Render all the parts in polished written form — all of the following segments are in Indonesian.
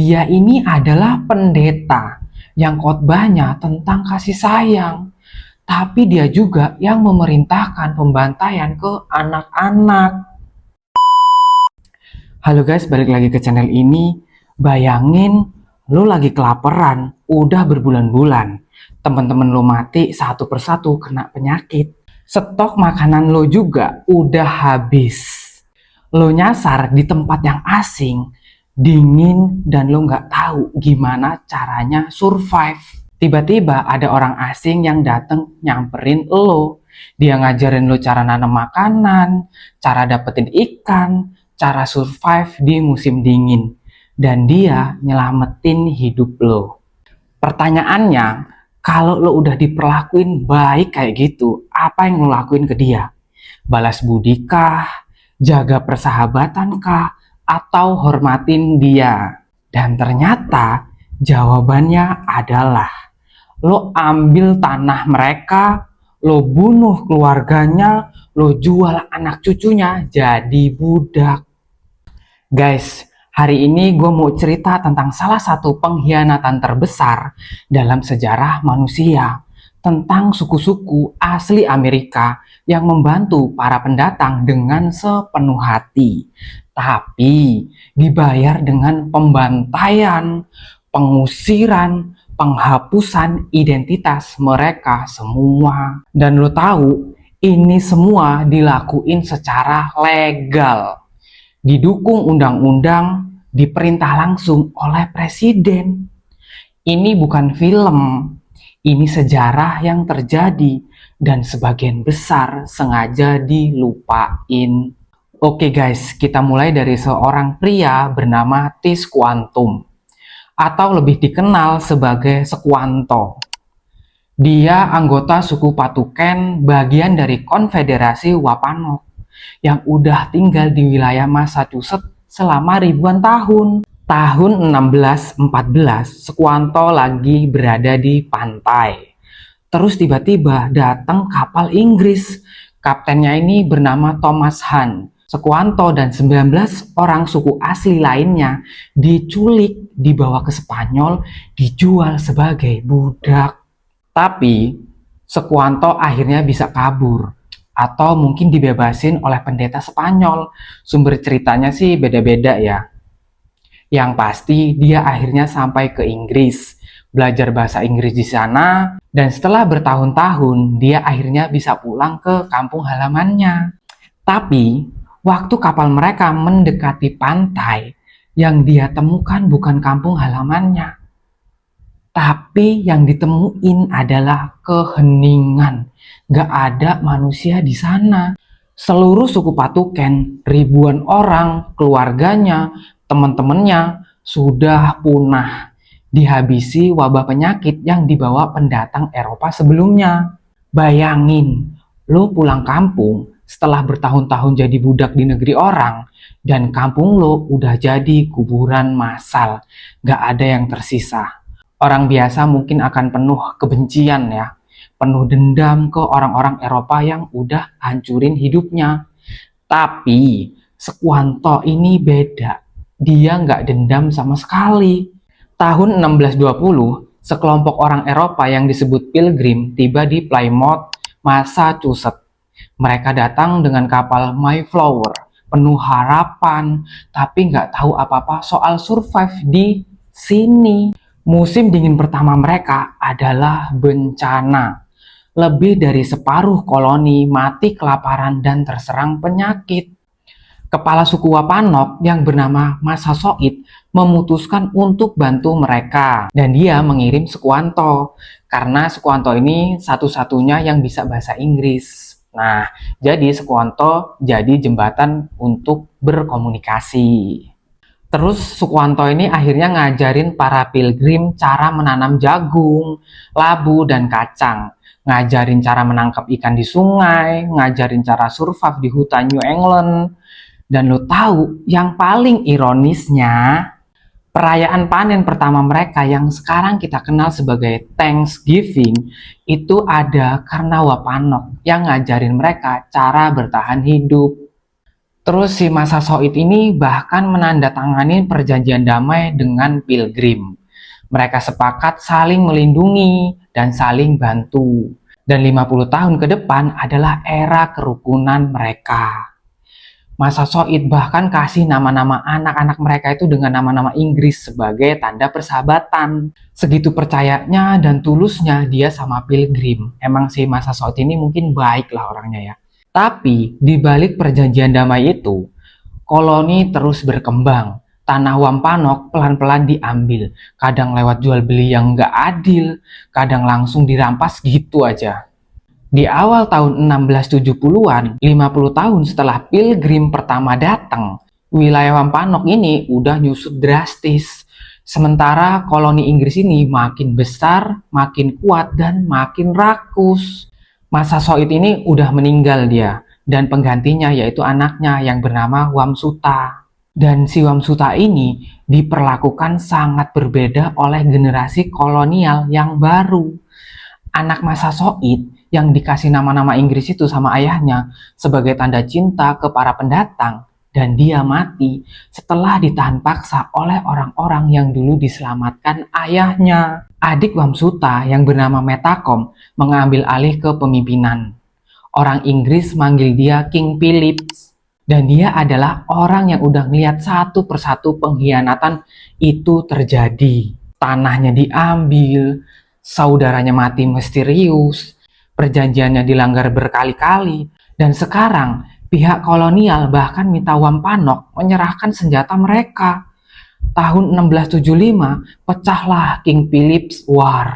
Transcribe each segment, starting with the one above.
Dia ini adalah pendeta yang khotbahnya tentang kasih sayang, tapi dia juga yang memerintahkan pembantaian ke anak-anak. Halo guys, balik lagi ke channel ini. Bayangin, lo lagi kelaparan, udah berbulan-bulan. Temen-temen lo mati satu persatu kena penyakit. Stok makanan lo juga udah habis. Lo nyasar di tempat yang asing, dingin, dan lo nggak tahu gimana caranya survive. Tiba-tiba ada orang asing yang dateng nyamperin lo. Dia ngajarin lo cara nanam makanan, cara dapetin ikan, cara survive di musim dingin, dan dia nyelamatin hidup lo. Pertanyaannya, kalau lo udah diperlakuin baik kayak gitu, apa yang lo lakuin ke dia? Balas budi kah? Jaga persahabatan kah? Atau hormatin dia? Dan ternyata jawabannya adalah lo ambil tanah mereka, lo bunuh keluarganya, lo jual anak cucunya jadi budak. Guys, hari ini gue mau cerita tentang salah satu pengkhianatan terbesar dalam sejarah manusia, tentang suku-suku asli Amerika yang membantu para pendatang dengan sepenuh hati, tapi dibayar dengan pembantaian, pengusiran, penghapusan identitas mereka semua. Dan lo tahu, ini semua dilakuin secara legal, didukung undang-undang, diperintah langsung oleh presiden. Ini bukan film, ini sejarah yang terjadi dan sebagian besar sengaja dilupain. Oke guys, kita mulai dari seorang pria bernama Tisquantum, atau lebih dikenal sebagai Sekuanto. Dia anggota suku Patuken, bagian dari Konfederasi Wapanok, yang udah tinggal di wilayah Massachusetts selama ribuan tahun. Tahun 1614, Sekuanto lagi berada di pantai. Terus tiba-tiba datang kapal Inggris. Kaptennya ini bernama Thomas Hunt. Sekuanto dan 19 orang suku asli lainnya diculik, dibawa ke Spanyol, dijual sebagai budak. Tapi Sekuanto akhirnya bisa kabur, atau mungkin dibebasin oleh pendeta Spanyol. Sumber ceritanya sih beda-beda ya. Yang pasti dia akhirnya sampai ke Inggris, belajar bahasa Inggris di sana, dan setelah bertahun-tahun dia akhirnya bisa pulang ke kampung halamannya. Tapi waktu kapal mereka mendekati pantai, yang dia temukan bukan kampung halamannya, tapi yang ditemuin adalah keheningan. Gak ada manusia di sana. Seluruh suku Patuken, ribuan orang, keluarganya, teman-temannya sudah punah, dihabisi wabah penyakit yang dibawa pendatang Eropa sebelumnya. Bayangin, lo pulang kampung setelah bertahun-tahun jadi budak di negeri orang, dan kampung lo udah jadi kuburan massal. Gak ada yang tersisa. Orang biasa mungkin akan penuh kebencian ya, penuh dendam ke orang-orang Eropa yang udah hancurin hidupnya. Tapi Sekuanto ini beda, dia nggak dendam sama sekali. Tahun 1620, sekelompok orang Eropa yang disebut Pilgrim tiba di Plymouth, Massachusetts. Mereka datang dengan kapal Mayflower, penuh harapan, tapi nggak tahu apa-apa soal survive di sini. Musim dingin pertama mereka adalah bencana. Lebih dari separuh koloni mati kelaparan dan terserang penyakit. Kepala suku Wapanok yang bernama Massasoit memutuskan untuk bantu mereka, dan dia mengirim Sekuanto, karena Sekuanto ini satu-satunya yang bisa bahasa Inggris. Nah, jadi Sekuanto jadi jembatan untuk berkomunikasi. Terus Sekuanto ini akhirnya ngajarin para pilgrim cara menanam jagung, labu, dan kacang. Ngajarin cara menangkap ikan di sungai, ngajarin cara survive di hutan New England. Dan lo tahu yang paling ironisnya, perayaan panen pertama mereka yang sekarang kita kenal sebagai Thanksgiving, itu ada karena Wapanok yang ngajarin mereka cara bertahan hidup. Terus si Massasoit ini bahkan menandatangani perjanjian damai dengan Pilgrim. Mereka sepakat saling melindungi dan saling bantu. Dan 50 tahun ke depan adalah era kerukunan mereka. Massasoit bahkan kasih nama-nama anak-anak mereka itu dengan nama-nama Inggris sebagai tanda persahabatan. Segitu percayanya dan tulusnya dia sama Pilgrim. Emang si Massasoit ini mungkin baik lah orangnya ya. Tapi di balik perjanjian damai itu, koloni terus berkembang. Tanah Wampanoag pelan-pelan diambil. Kadang lewat jual beli yang nggak adil, kadang langsung dirampas gitu aja. Di awal tahun 1670-an, 50 tahun setelah Pilgrim pertama datang, wilayah Wampanoag ini udah nyusut drastis. Sementara koloni Inggris ini makin besar, makin kuat, dan makin rakus. Massasoit ini udah meninggal dia, dan penggantinya yaitu anaknya yang bernama Wamsuta. Dan si Wamsuta ini diperlakukan sangat berbeda oleh generasi kolonial yang baru. Anak Massasoit yang dikasih nama-nama Inggris itu sama ayahnya sebagai tanda cinta ke para pendatang, dan dia mati setelah ditahan paksa oleh orang-orang yang dulu diselamatkan ayahnya. Adik Wamsuta yang bernama Metacom mengambil alih kepemimpinan. Orang Inggris manggil dia King Philip, dan dia adalah orang yang udah ngeliat satu persatu pengkhianatan itu terjadi. Tanahnya diambil, saudaranya mati misterius, perjanjiannya dilanggar berkali-kali, dan sekarang pihak kolonial bahkan minta Wampanoag menyerahkan senjata mereka. Tahun 1675 pecahlah King Philip's War,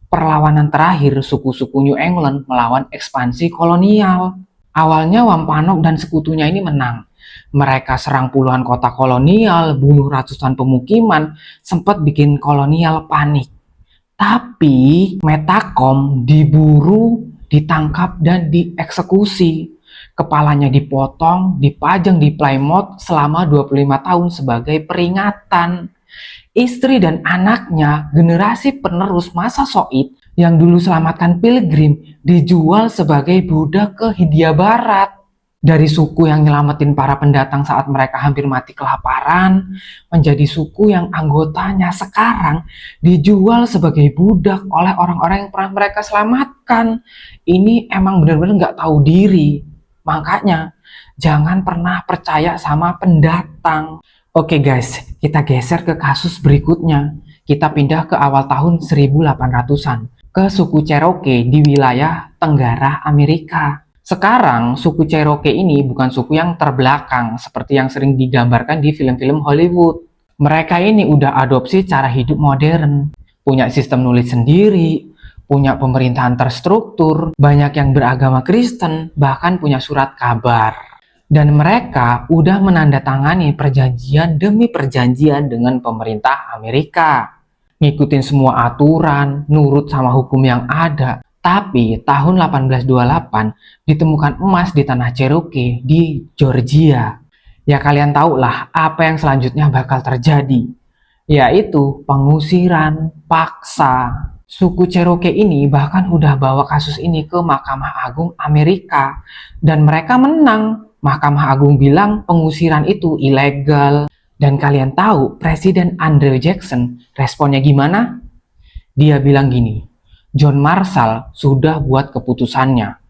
perlawanan terakhir suku-suku New England melawan ekspansi kolonial. Awalnya Wampanoag dan sekutunya ini menang. Mereka serang puluhan kota kolonial, bunuh ratusan pemukiman, sempat bikin kolonial panik. Tapi Metacom diburu, ditangkap, dan dieksekusi. Kepalanya dipotong, dipajang di Plymouth selama 25 tahun sebagai peringatan. Istri dan anaknya, generasi penerus Massasoit yang dulu selamatkan Pilgrim, dijual sebagai budak ke Hindia Barat. Dari suku yang nyelamatin para pendatang saat mereka hampir mati kelaparan, menjadi suku yang anggotanya sekarang dijual sebagai budak oleh orang-orang yang pernah mereka selamatkan. Ini emang benar-benar nggak tahu diri. Makanya jangan pernah percaya sama pendatang. Oke guys, kita geser ke kasus berikutnya. Kita pindah ke awal tahun 1800-an, ke suku Cherokee di wilayah Tenggara Amerika. Sekarang suku Cherokee ini bukan suku yang terbelakang seperti yang sering digambarkan di film-film Hollywood. Mereka ini udah adopsi cara hidup modern, punya sistem nulis sendiri, punya pemerintahan terstruktur, banyak yang beragama Kristen, bahkan punya surat kabar. Dan mereka udah menandatangani perjanjian demi perjanjian dengan pemerintah Amerika. Ngikutin semua aturan, nurut sama hukum yang ada. Tapi tahun 1828 ditemukan emas di tanah Cherokee di Georgia. Ya kalian tahu lah apa yang selanjutnya bakal terjadi, yaitu pengusiran paksa. Suku Cherokee ini bahkan udah bawa kasus ini ke Mahkamah Agung Amerika, dan mereka menang. Mahkamah Agung bilang pengusiran itu ilegal. Dan kalian tahu Presiden Andrew Jackson responnya gimana? Dia bilang gini, John Marshall sudah buat keputusannya.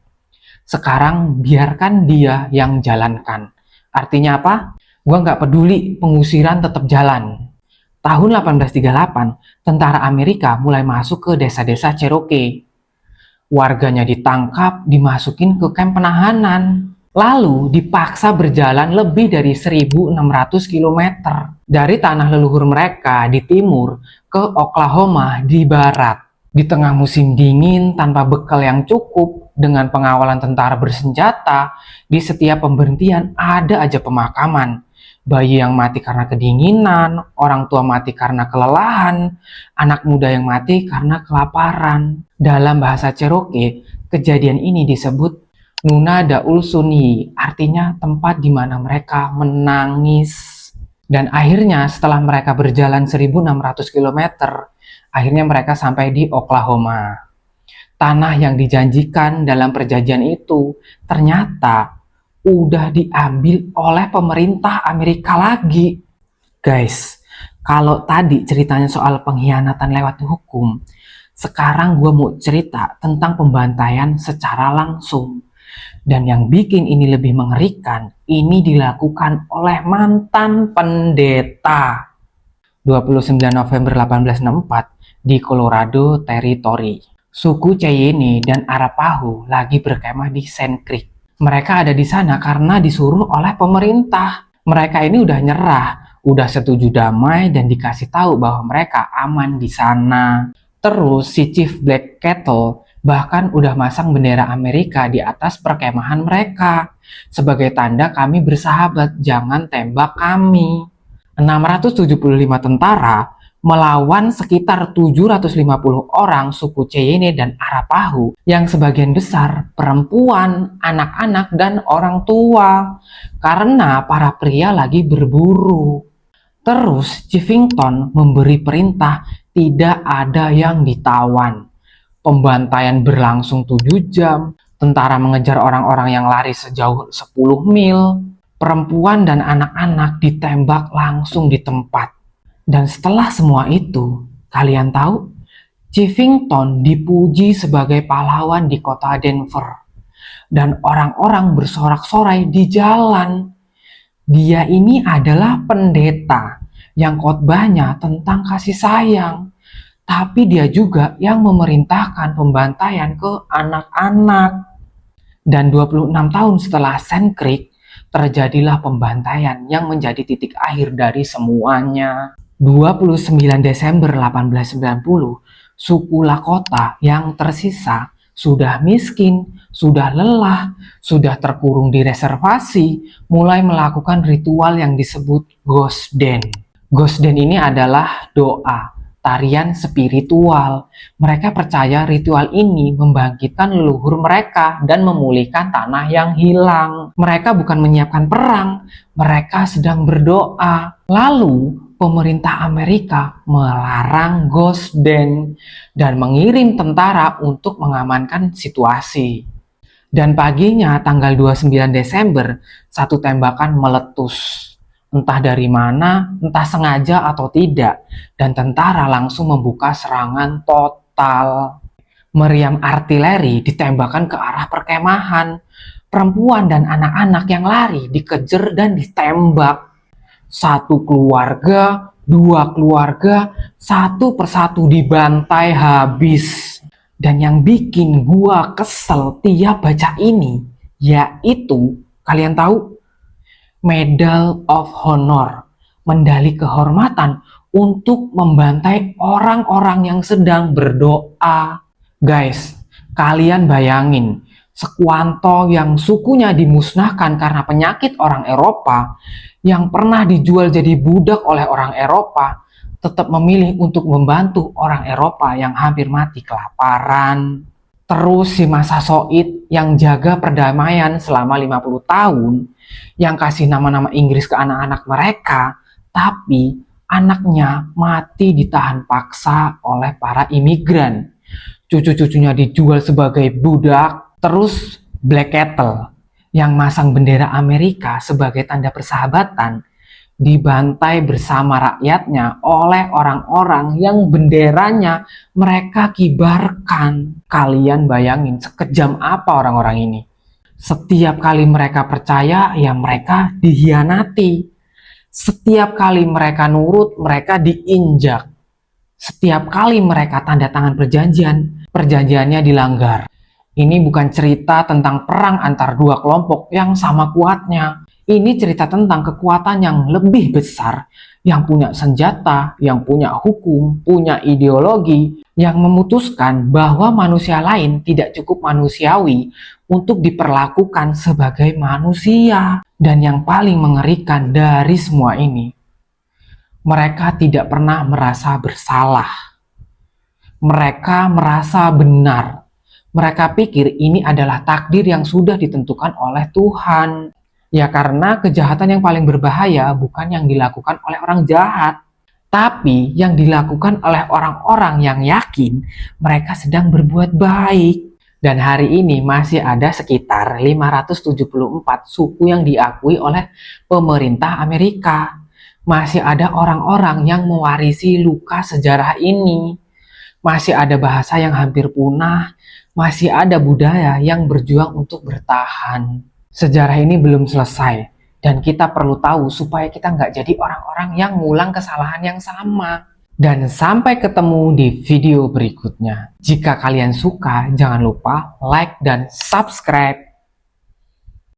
Sekarang biarkan dia yang jalankan. Artinya apa? Gua nggak peduli, pengusiran tetap jalan. Tahun 1838, tentara Amerika mulai masuk ke desa-desa Cherokee. Warganya ditangkap, dimasukin ke kamp penahanan. Lalu dipaksa berjalan lebih dari 1.600 km dari tanah leluhur mereka di timur ke Oklahoma di barat. Di tengah musim dingin, tanpa bekal yang cukup, dengan pengawalan tentara bersenjata, di setiap pemberhentian ada aja pemakaman. Bayi yang mati karena kedinginan, orang tua mati karena kelelahan, anak muda yang mati karena kelaparan. Dalam bahasa Cherokee, kejadian ini disebut Nuna Daul Suni, artinya tempat di mana mereka menangis. Dan akhirnya setelah mereka berjalan 1.600 km, akhirnya mereka sampai di Oklahoma. Tanah yang dijanjikan dalam perjanjian itu ternyata udah diambil oleh pemerintah Amerika lagi. Guys, kalau tadi ceritanya soal pengkhianatan lewat hukum, sekarang gue mau cerita tentang pembantaian secara langsung. Dan yang bikin ini lebih mengerikan, ini dilakukan oleh mantan pendeta. 29 November 1864 di Colorado Territory. Suku Cheyenne dan Arapaho lagi berkemah di Sand Creek. Mereka ada di sana karena disuruh oleh pemerintah. Mereka ini udah nyerah, udah setuju damai dan dikasih tahu bahwa mereka aman di sana. Terus si Chief Black Kettle bahkan udah masang bendera Amerika di atas perkemahan mereka. Sebagai tanda kami bersahabat, jangan tembak kami. 675 tentara melawan sekitar 750 orang suku Cheyenne dan Arapaho yang sebagian besar perempuan, anak-anak, dan orang tua karena para pria lagi berburu. Terus Chivington memberi perintah tidak ada yang ditawan. Pembantaian berlangsung 7 jam, tentara mengejar orang-orang yang lari sejauh 10 mil. Perempuan dan anak-anak ditembak langsung di tempat. Dan setelah semua itu, kalian tahu, Chivington dipuji sebagai pahlawan di kota Denver. Dan orang-orang bersorak-sorai di jalan. Dia ini adalah pendeta yang khotbahnya tentang kasih sayang. Tapi dia juga yang memerintahkan pembantaian ke anak-anak. Dan 26 tahun setelah Sand Creek, terjadilah pembantaian yang menjadi titik akhir dari semuanya. 29 Desember 1890, suku Lakota yang tersisa sudah miskin, sudah lelah, sudah terkurung di reservasi, mulai melakukan ritual yang disebut Ghost Dance. Ghost Dance ini adalah doa, tarian spiritual. Mereka percaya ritual ini membangkitkan leluhur mereka dan memulihkan tanah yang hilang. Mereka bukan menyiapkan perang, mereka sedang berdoa. Lalu pemerintah Amerika melarang Ghost Dance dan mengirim tentara untuk mengamankan situasi. Dan paginya tanggal 29 Desember, satu tembakan meletus. Entah dari mana, entah sengaja atau tidak, dan tentara langsung membuka serangan total. Meriam artileri ditembakkan ke arah perkemahan. Perempuan dan anak-anak yang lari dikejar dan ditembak. Satu keluarga, dua keluarga, satu persatu dibantai habis. Dan yang bikin gua kesel tiap baca ini, yaitu, kalian tahu, Medal of Honor, medali kehormatan untuk membantai orang-orang yang sedang berdoa. Guys, kalian bayangin, Sekuanto yang sukunya dimusnahkan karena penyakit orang Eropa, yang pernah dijual jadi budak oleh orang Eropa, tetap memilih untuk membantu orang Eropa yang hampir mati kelaparan. Terus si Massasoit yang jaga perdamaian selama 50 tahun, yang kasih nama-nama Inggris ke anak-anak mereka, tapi anaknya mati ditahan paksa oleh para imigran. Cucu-cucunya dijual sebagai budak. Terus Black Kettle yang masang bendera Amerika sebagai tanda persahabatan dibantai bersama rakyatnya oleh orang-orang yang benderanya mereka kibarkan. Kalian bayangin sekejam apa orang-orang ini. Setiap kali mereka percaya, ya mereka dihianati. Setiap kali mereka nurut, mereka diinjak. Setiap kali mereka tanda tangan perjanjian, perjanjiannya dilanggar. Ini bukan cerita tentang perang antar dua kelompok yang sama kuatnya. Ini cerita tentang kekuatan yang lebih besar, yang punya senjata, yang punya hukum, punya ideologi, yang memutuskan bahwa manusia lain tidak cukup manusiawi untuk diperlakukan sebagai manusia. Dan yang paling mengerikan dari semua ini, mereka tidak pernah merasa bersalah. Mereka merasa benar. Mereka pikir ini adalah takdir yang sudah ditentukan oleh Tuhan. Ya karena kejahatan yang paling berbahaya bukan yang dilakukan oleh orang jahat, tapi yang dilakukan oleh orang-orang yang yakin mereka sedang berbuat baik. Dan hari ini masih ada sekitar 574 suku yang diakui oleh pemerintah Amerika. Masih ada orang-orang yang mewarisi luka sejarah ini. Masih ada bahasa yang hampir punah. Masih ada budaya yang berjuang untuk bertahan. Sejarah ini belum selesai. Dan kita perlu tahu supaya kita nggak jadi orang-orang yang ngulang kesalahan yang sama. Dan sampai ketemu di video berikutnya. Jika kalian suka, jangan lupa like dan subscribe.